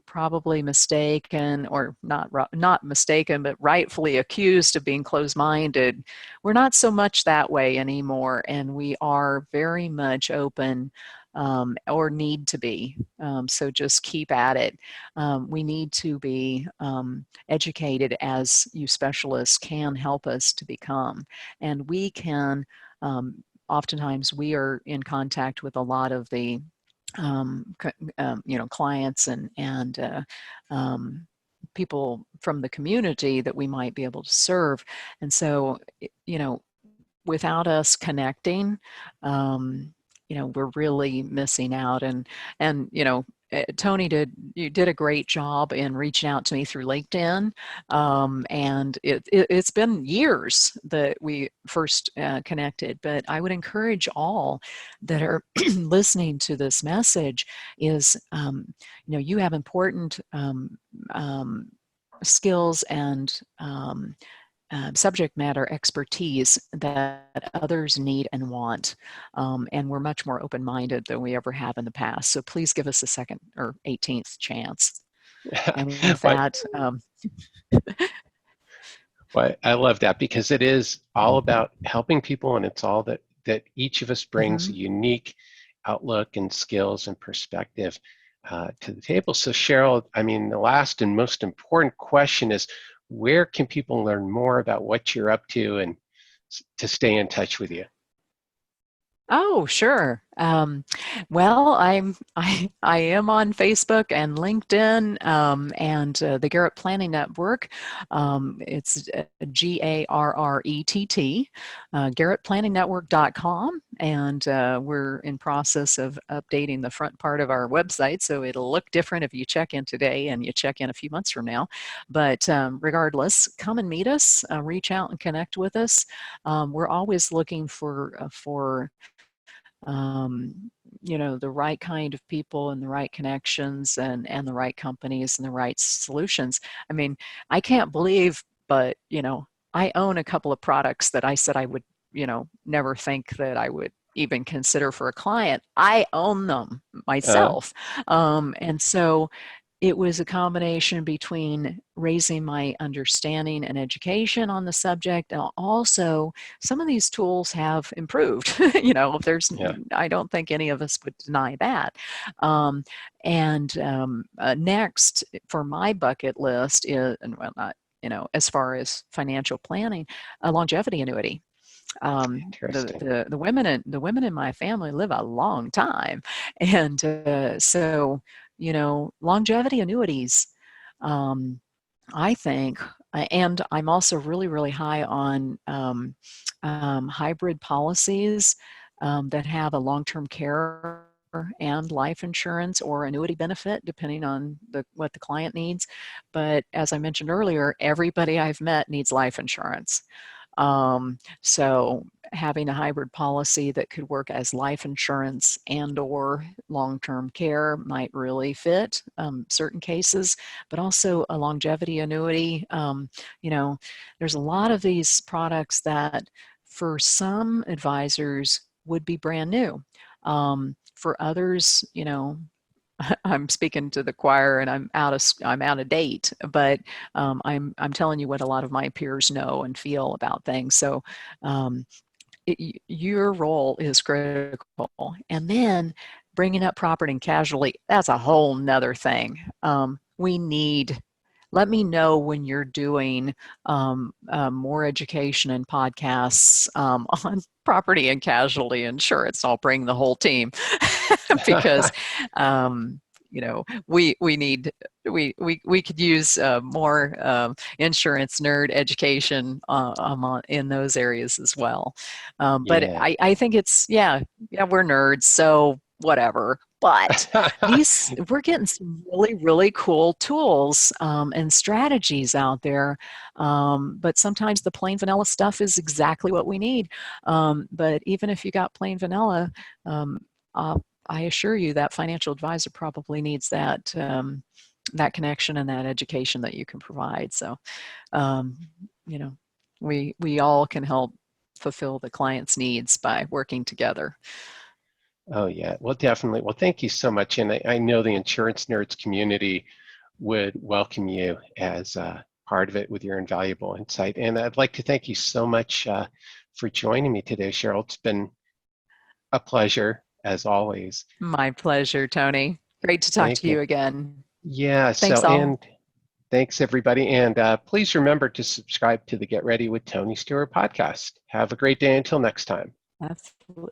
probably mistaken, or not mistaken, but rightfully accused of being closed-minded, we're not so much that way anymore, and we are very much open, or need to be. So just keep at it. We need to be educated, as you specialists can help us to become, and we can. Oftentimes, we are in contact with a lot of the clients and people from the community that we might be able to serve. And so, without us connecting, we're really missing out. And Tony, you did a great job in reaching out to me through LinkedIn, and it's been years that we first connected. But I would encourage all that are listening to this message is, you have important skills and subject matter expertise that others need and want. And we're much more open-minded than we ever have in the past. So please give us a second or 18th chance. And with But that, Well, I love that because it is all about helping people, and it's all that each of us brings a mhm. unique outlook and skills and perspective to the table. So, Cheryl, I mean, the last and most important question is, where can people learn more about what you're up to and to stay in touch with you? Oh, sure. Well, I am on Facebook and LinkedIn, and the Garrett Planning Network. It's Garrett, GarrettPlanningNetwork.com, and we're in process of updating the front part of our website, so it'll look different if you check in today and you check in a few months from now. But regardless, come and meet us, reach out and connect with us. We're always looking for the right kind of people and the right connections and the right companies and the right solutions. I mean, I can't believe, but I own a couple of products that I said I would, never think that I would even consider for a client. I own them Uh, myself. And so it was a combination between raising my understanding and education on the subject. And also, some of these tools have improved. There's, yeah. I don't think any of us would deny that. Um, and next for my bucket list is, and well, not, as far as financial planning, a longevity annuity. The, Interesting. the the women in my family live a long time, and so longevity annuities, um, I think, and I'm also really, really high on hybrid policies that have a long-term care and life insurance or annuity benefit, depending on what the client needs. But as I mentioned earlier, everybody I've met needs life insurance. So having a hybrid policy that could work as life insurance and or long-term care might really fit certain cases, but also a longevity annuity. There's a lot of these products that for some advisors would be brand new. For others, I'm speaking to the choir and I'm out of date, but I'm telling you what a lot of my peers know and feel about things. So um, your role is critical. And then bringing up property and casualty, that's a whole nother thing. We need Let me know when you're doing more education and podcasts on property and casualty insurance. I'll bring the whole team because we need we could use more insurance nerd education in those areas as well. But Yeah. I think it's we're nerds, so whatever. But we're getting some really, really cool tools and strategies out there. But sometimes the plain vanilla stuff is exactly what we need. But even if you got plain vanilla, um, uh, I assure you that financial advisor probably needs that connection and that education that you can provide. So, um, you know, we all can help fulfill the client's needs by working together. Oh, yeah. Well, definitely. Well, thank you so much. And I know the insurance nerds community would welcome you as part of it with your invaluable insight. And I'd like to thank you so much for joining me today, Cheryl. It's been a pleasure, as always. My pleasure, Tony. Great to talk Thank to you. you again. Yeah, so, Thanks all. and thanks everybody. And please remember to subscribe to the Get Ready with Tony Stewart podcast. Have a great day until next time. Absolutely.